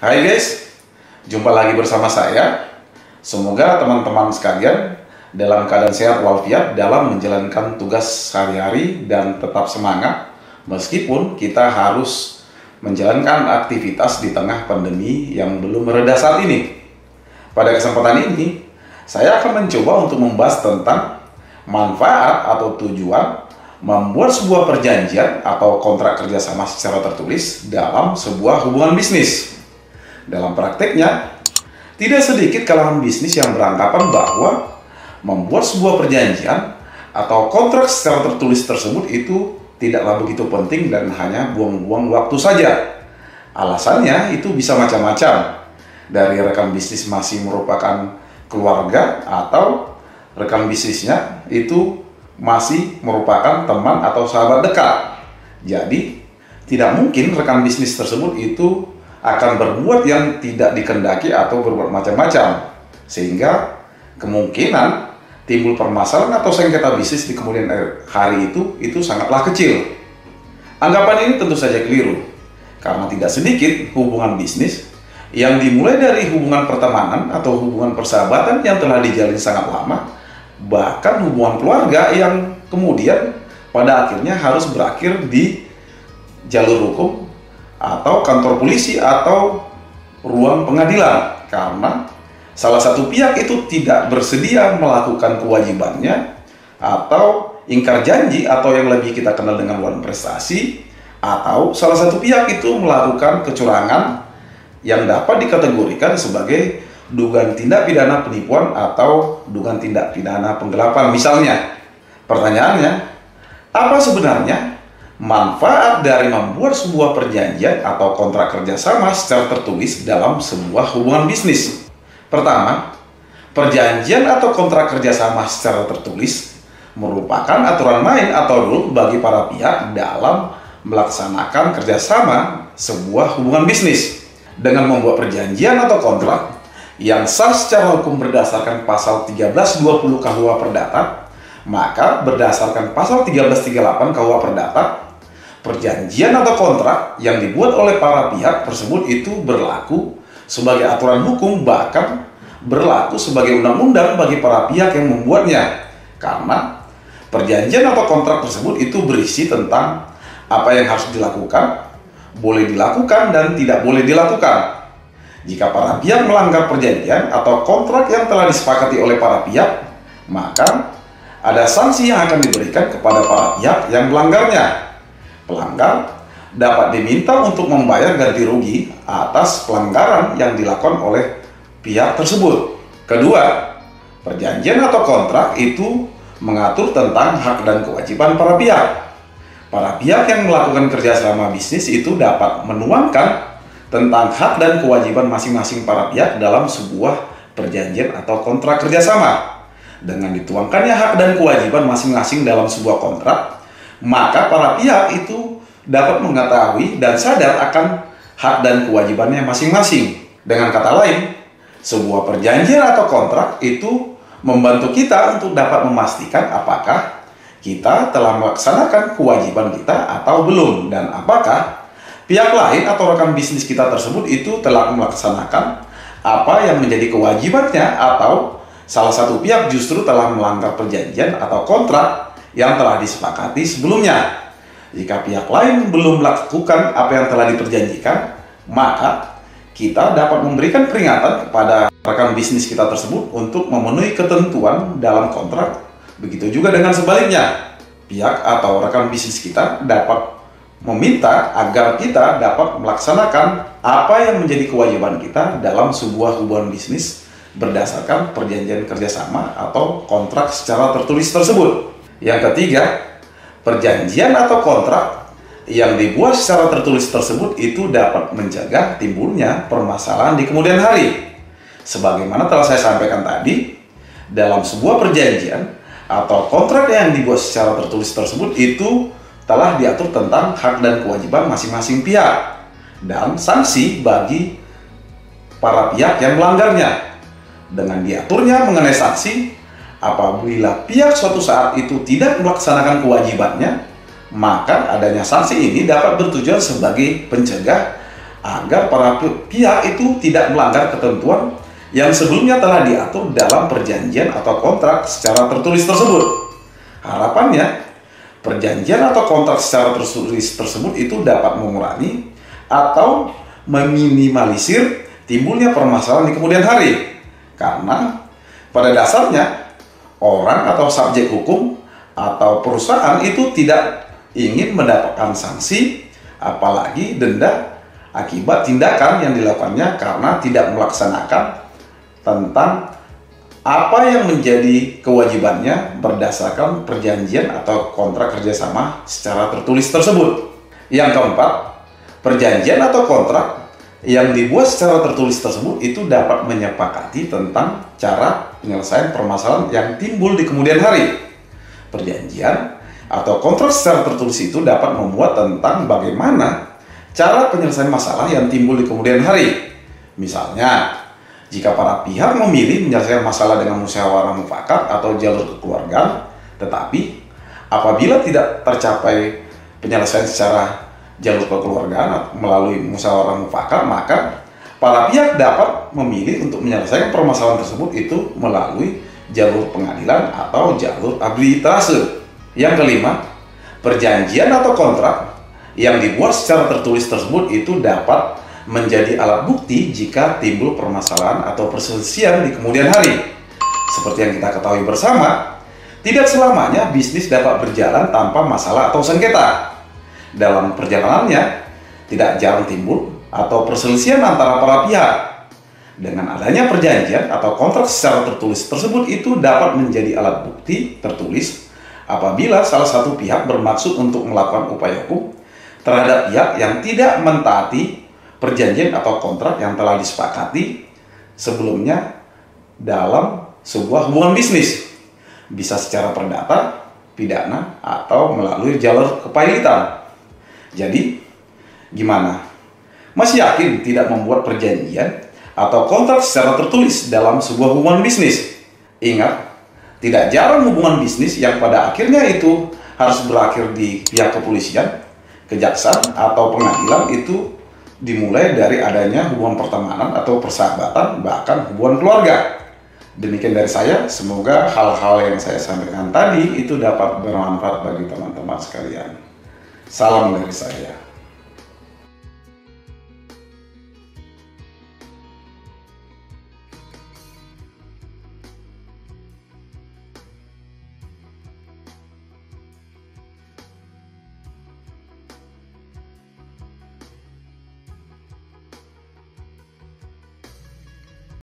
Hai guys, jumpa lagi bersama saya. Semoga teman-teman sekalian dalam keadaan sehat walafiat dalam menjalankan tugas sehari-hari dan tetap semangat meskipun kita harus menjalankan aktivitas di tengah pandemi yang belum mereda saat ini. Pada kesempatan ini, saya akan mencoba untuk membahas tentang manfaat atau tujuan membuat sebuah perjanjian atau kontrak kerjasama secara tertulis dalam sebuah hubungan bisnis. Dalam prakteknya, tidak sedikit kalangan bisnis yang beranggapan bahwa membuat sebuah perjanjian atau kontrak secara tertulis tersebut itu tidaklah begitu penting dan hanya buang-buang waktu saja. Alasannya itu bisa macam-macam, dari rekan bisnis masih merupakan keluarga atau rekan bisnisnya itu masih merupakan teman atau sahabat dekat. Jadi, tidak mungkin rekan bisnis tersebut itu akan berbuat yang tidak dikehendaki atau berbuat macam-macam, sehingga kemungkinan timbul permasalahan atau sengketa bisnis di kemudian hari itu sangatlah kecil. Anggapan ini tentu saja keliru, karena tidak sedikit hubungan bisnis yang dimulai dari hubungan pertemanan atau hubungan persahabatan yang telah dijalin sangat lama, bahkan hubungan keluarga yang kemudian pada akhirnya harus berakhir di jalur hukum atau kantor polisi atau ruang pengadilan karena salah satu pihak itu tidak bersedia melakukan kewajibannya atau ingkar janji atau yang lebih kita kenal dengan wan prestasi, atau salah satu pihak itu melakukan kecurangan yang dapat dikategorikan sebagai dugaan tindak pidana penipuan atau dugaan tindak pidana penggelapan misalnya. Pertanyaannya, apa sebenarnya manfaat dari membuat sebuah perjanjian atau kontrak kerjasama secara tertulis dalam sebuah hubungan bisnis? Pertama, perjanjian atau kontrak kerjasama secara tertulis merupakan aturan main atau rule bagi para pihak dalam melaksanakan kerjasama sebuah hubungan bisnis. Dengan membuat perjanjian atau kontrak yang sah secara hukum berdasarkan pasal 1320 KUH Perdata, maka berdasarkan pasal 1338 KUH Perdata, perjanjian atau kontrak yang dibuat oleh para pihak tersebut itu berlaku sebagai aturan hukum, bahkan berlaku sebagai undang-undang bagi para pihak yang membuatnya, karena perjanjian atau kontrak tersebut itu berisi tentang apa yang harus dilakukan, boleh dilakukan dan tidak boleh dilakukan. Jika para pihak melanggar perjanjian atau kontrak yang telah disepakati oleh para pihak, maka ada sanksi yang akan diberikan kepada para pihak yang melanggarnya. Pelanggar dapat diminta untuk membayar ganti rugi atas pelanggaran yang dilakukan oleh pihak tersebut. Kedua, perjanjian atau kontrak itu mengatur tentang hak dan kewajiban para pihak. Para pihak yang melakukan kerjasama bisnis itu dapat menuangkan tentang hak dan kewajiban masing-masing para pihak dalam sebuah perjanjian atau kontrak kerjasama. Dengan dituangkannya hak dan kewajiban masing-masing dalam sebuah kontrak, maka para pihak itu dapat mengetahui dan sadar akan hak dan kewajibannya masing-masing. Dengan kata lain, sebuah perjanjian atau kontrak itu membantu kita untuk dapat memastikan apakah kita telah melaksanakan kewajiban kita atau belum, dan apakah pihak lain atau rekan bisnis kita tersebut itu telah melaksanakan apa yang menjadi kewajibannya, atau salah satu pihak justru telah melanggar perjanjian atau kontrak yang telah disepakati sebelumnya. Jika pihak lain belum melakukan apa yang telah diperjanjikan, maka kita dapat memberikan peringatan kepada rekan bisnis kita tersebut untuk memenuhi ketentuan dalam kontrak. Begitu juga dengan sebaliknya, pihak atau rekan bisnis kita dapat meminta agar kita dapat melaksanakan apa yang menjadi kewajiban kita dalam sebuah hubungan bisnis berdasarkan perjanjian kerjasama atau kontrak secara tertulis tersebut. Yang ketiga, perjanjian atau kontrak yang dibuat secara tertulis tersebut itu dapat mencegah timbulnya permasalahan di kemudian hari. Sebagaimana telah saya sampaikan tadi, dalam sebuah perjanjian atau kontrak yang dibuat secara tertulis tersebut itu telah diatur tentang hak dan kewajiban masing-masing pihak dan sanksi bagi para pihak yang melanggarnya. Dengan diaturnya mengenai sanksi, apabila pihak suatu saat itu tidak melaksanakan kewajibannya, maka adanya sanksi ini dapat bertujuan sebagai pencegah agar para pihak itu tidak melanggar ketentuan yang sebelumnya telah diatur dalam perjanjian atau kontrak secara tertulis tersebut. Harapannya, perjanjian atau kontrak secara tertulis tersebut itu dapat mengurangi atau meminimalisir timbulnya permasalahan di kemudian hari. Karena pada dasarnya orang atau subjek hukum atau perusahaan itu tidak ingin mendapatkan sanksi, apalagi denda akibat tindakan yang dilakukannya karena tidak melaksanakan tentang apa yang menjadi kewajibannya berdasarkan perjanjian atau kontrak kerjasama secara tertulis tersebut. Yang keempat, perjanjian atau kontrak yang dibuat secara tertulis tersebut itu dapat menyepakati tentang cara penyelesaian permasalahan yang timbul di kemudian hari. Perjanjian atau kontrak secara tertulis itu dapat membuat tentang bagaimana cara penyelesaian masalah yang timbul di kemudian hari. Misalnya, jika para pihak memilih menyelesaikan masalah dengan musyawarah mufakat atau jalur kekeluargaan, tetapi apabila tidak tercapai penyelesaian secara jalur kekeluargaan melalui musyawarah mufakat, maka para pihak dapat memilih untuk menyelesaikan permasalahan tersebut itu melalui jalur pengadilan atau jalur arbitrase. Yang kelima, perjanjian atau kontrak yang dibuat secara tertulis tersebut itu dapat menjadi alat bukti jika timbul permasalahan atau perselisihan di kemudian hari. Seperti yang kita ketahui bersama, tidak selamanya bisnis dapat berjalan tanpa masalah atau sengketa. Dalam perjalanannya, tidak jarang timbul atau perselisihan antara para pihak. Dengan adanya perjanjian atau kontrak secara tertulis tersebut itu dapat menjadi alat bukti tertulis apabila salah satu pihak bermaksud untuk melakukan upaya hukum terhadap pihak yang tidak mentaati perjanjian atau kontrak yang telah disepakati sebelumnya dalam sebuah hubungan bisnis, bisa secara perdata, pidana, atau melalui jalur kepailitan. Jadi, gimana? Masih yakin tidak membuat perjanjian atau kontrak secara tertulis dalam sebuah hubungan bisnis? Ingat, tidak jarang hubungan bisnis yang pada akhirnya itu harus berakhir di pihak kepolisian, kejaksaan, atau pengadilan itu dimulai dari adanya hubungan pertemanan atau persahabatan, bahkan hubungan keluarga. Demikian dari saya, semoga hal-hal yang saya sampaikan tadi itu dapat bermanfaat bagi teman-teman sekalian. Salam dari saya.